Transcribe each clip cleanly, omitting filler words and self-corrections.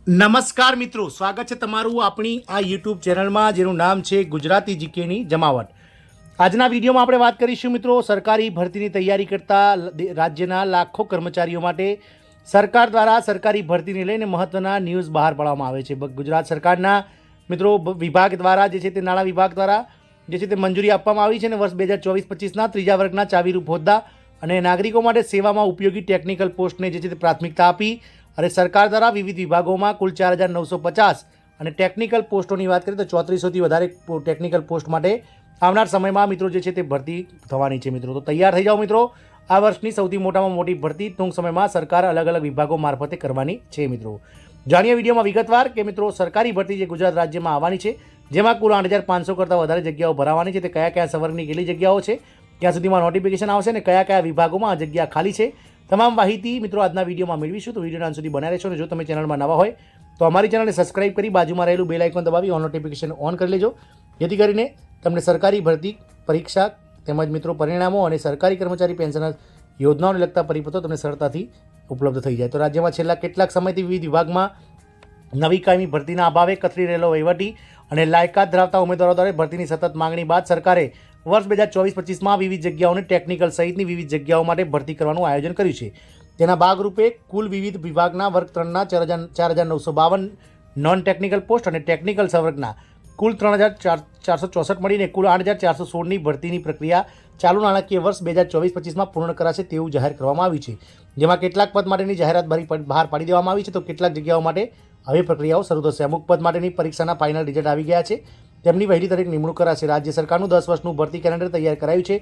નમસ્કાર મિત્રો, સ્વાગત છે તમારું આપણી આ યુટ્યુબ ચેનલમાં જેનું નામ છે ગુજરાતી જીકેની જમાવટ। આજના વિડીયોમાં આપણે વાત કરીશું મિત્રો સરકારી ભરતીની તૈયારી કરતા રાજ્યના લાખો કર્મચારીઓ માટે સરકાર દ્વારા સરકારી ભરતીને લઈને મહત્ત્વના ન્યૂઝ બહાર પાડવામાં આવે છે। ગુજરાત સરકારના મિત્રો વિભાગ દ્વારા જે છે તે નાણાં વિભાગ દ્વારા જે છે તે મંજૂરી આપવામાં આવી છે અને વર્ષ 2024-25ના ત્રીજા વર્ગના ચાવીરૂપ હોદ્દા અને નાગરિકો માટે સેવામાં ઉપયોગી ટેકનિકલ પોસ્ટને જે છે તે પ્રાથમિકતા આપી અને સરકાર દ્વારા વિવિધ વિભાગોમાં કુલ 4,950 અને ટેકનિકલ પોસ્ટોની વાત કરીએ તો 3400થી વધારે ટેકનિકલ પોસ્ટ માટે આવનાર સમયમાં મિત્રો જે છે તે ભરતી થવાની છે। મિત્રો તો તૈયાર થઈ જાઓ મિત્રો, આ વર્ષની સૌથી મોટામાં મોટી ભરતી ટૂંક સમયમાં સરકાર અલગ અલગ વિભાગો મારફતે કરવાની છે। મિત્રો જાણીએ વિડીયોમાં વિગતવાર કે મિત્રો સરકારી ભરતી જે ગુજરાત રાજ્યમાં આવવાની છે જેમાં કુલ 8,500 કરતાં વધારે જગ્યાઓ ભરાવાની છે, તે કયા કયા સંવર્ગની કેટલી જગ્યાઓ છે, ક્યાં સુધીમાં નોટિફિકેશન આવશે અને કયા કયા વિભાગોમાં આ જગ્યા ખાલી છે, તમામ માહિતી મિત્રો આજના વિડીયોમાં મેળવીશું। તો વિડીયોના અંત સુધી બનાવી રહેશો અને જો તમે ચેનલમાં નવા હોય તો અમારી ચેનલને સબસ્ક્રાઇબ કરી બાજુમાં રહેલું બેલ આઇકોન દબાવી ઓન નોટિફિકેશન ઓન કરી લેજો, જેથી કરીને તમને સરકારી ભરતી પરીક્ષા તેમજ મિત્રો પરિણામો અને સરકારી કર્મચારી પેન્શન યોજનાઓને લગતા પરિપત્રો તમને સરળતાથી ઉપલબ્ધ થઈ જાય। તો રાજ્યમાં છેલ્લા કેટલાક સમયથી વિવિધ વિભાગમાં નવી કાયમી ભરતીના અભાવે કથળી રહેલો વહીવટી અને લાયકાત ધરાવતા ઉમેદવારો દ્વારા ભરતીની સતત માંગણી બાદ સરકારે વર્ષ 2024-25માં વિવિધ જગ્યાઓને ટેકનિકલ સહિતની વિવિધ જગ્યાઓ માટે ભરતી કરવાનું આયોજન કર્યું છે। તેના ભાગરૂપે કુલ વિવિધ વિભાગના વર્ગ 3ના 4,952 નોન ટેકનિકલ પોસ્ટ અને ટેકનિકલ સંવર્ગના કુલ 3,464 મળીને કુલ 8,416ની ભરતીની પ્રક્રિયા ચાલુ નાણાકીય વર્ષ 2024-25માં પૂર્ણ કરાશે તેવું જાહેર કરવામાં આવ્યું છે, જેમાં કેટલાક પદ માટેની જાહેરાત બહાર પાડી દેવામાં આવી છે તો કેટલાક જગ્યાઓ માટે હવે પ્રક્રિયાઓ શરૂ થશે। અમુક પદ માટેની પરીક્ષાના ફાઇનલ રિઝલ્ટ આવી ગયા છે, તેમની વહેલી તારીખ નિમણૂક કરાશે। રાજ્ય સરકારનું 10 વર્ષનું ભરતી કેલેન્ડર તૈયાર કરાયું છે।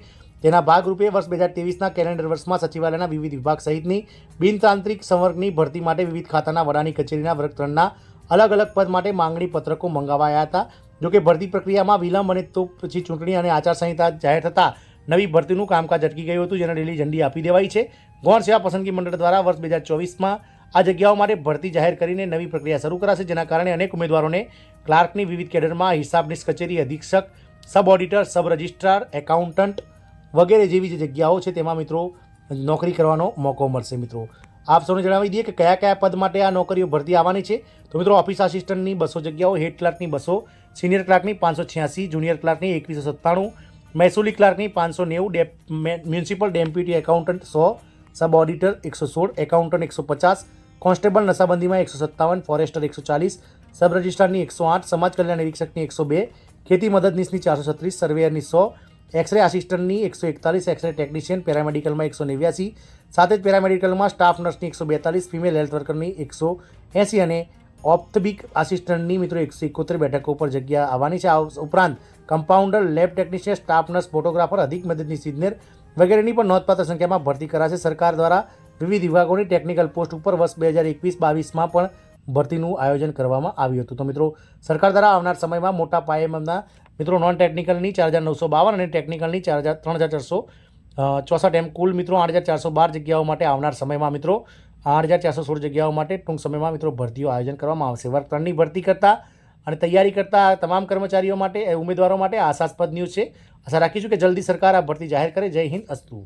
તેના ભાગરૂપે વર્ષ 2023ના કેલેન્ડર વર્ષમાં સચિવાલયના વિવિધ વિભાગ સહિતની બિનતાંત્રિક સંવર્ગની ભરતી માટે વિવિધ ખાતાના વડાની કચેરીના વર્ગ 3ના અલગ અલગ પદ માટે માંગણી પત્રકો મંગાવાયા હતા। જોકે ભરતી પ્રક્રિયામાં વિલંબ અને તો પછી ચૂંટણી અને આચારસંહિતા જાહેર થતાં નવી ભરતીનું કામકાજ અટકી ગયું હતું, જેને લીલી ઝંડી આપી દેવાઈ છે। ગૌણ સેવા પસંદગી મંડળ દ્વારા વર્ષ 2024માં આ જગ્યાઓ માટે ભરતી જાહેર કરીને નવી પ્રક્રિયા શરૂ કરાશે, જેના કારણે અનેક ઉમેદવારોને ક્લાર્કની વિવિધ કેડરમાં હિસાબની કચેરી અધિક્ષક, sub auditor, sub registrar, accountant વગેરે જેવી જે જગ્યાઓ છે તેમાં મિત્રો નોકરી કરવાનો મોકો મળશે। મિત્રો આપ સૌને જણાવી દઈએ કે કયા કયા પદ માટે આ નોકરીઓ ભરતી આવવાની છે। તો મિત્રો ઓફિસ આસિસ્ટન્ટની 200 જગ્યાઓ, હેડ ક્લાર્કની 200, સિનિયર ક્લાર્કની 586, જુનિયર ક્લાર્કની 2197, મહેસૂલી ક્લાર્કની 590, municipal deputy accountant 100, sub auditor 116, accountant 150, constable નશાબંધીમાં 157, ફોરેસ્ટર 140, સબ રજિસ્ટ્રારની 108, સમાજ કલ્યાણ નિરીક્ષકની 102, ખેતી મદદનીશની 436, સર્વેયરની 100, એક્સરે આસિસ્ટન્ટની 141, એક્સરે ટેકનિશિયન પેરામેડિકલમાં 189, સાથે જ પેરામેડિકલમાં સ્ટાફ નર્સની 142, ફિમેલ હેલ્થ વર્કરની 180 અને ઓપ્થબિક આસિસ્ટન્ટની મિત્રો 171 બેઠકો પર જગ્યા આવવાની છે। આ ઉપરાંત compounder, lab technician, staff nurse, photographer, અધિક મદદનીશ ઇજનેર વગેરેની પણ નોંધપાત્ર સંખ્યામાં ભરતી કરાશે। સરકાર દ્વારા વિવિધ વિભાગોની ટેકનિકલ પોસ્ટ ઉપર વર્ષ 2021-22માં પણ ભરતીનું આયોજન કરવામાં આવ્યું હતું। તો મિત્રો સરકાર દ્વારા આવનાર સમયમાં મોટા પાયેના મિત્રો નોન ટેકનિકલની 4,952 અને ટેકનિકલની 3,464 એમ કુલ મિત્રો 8,412 જગ્યાઓ માટે આવનાર સમયમાં મિત્રો 8,416 જગ્યાઓ માટે ટૂંક સમયમાં મિત્રો ભરતીઓ આયોજન કરવામાં આવશે। વર્ગ 3ની ભરતી કરતા અને તૈયારી કરતા તમામ કર્મચારીઓ માટે ઉમેદવારો માટે આશાસ્પદ ન્યૂઝ છે। આશા રાખીશું કે જલ્દી સરકાર આ ભરતી જાહેર કરે। જય હિન્દ, અસ્તુ।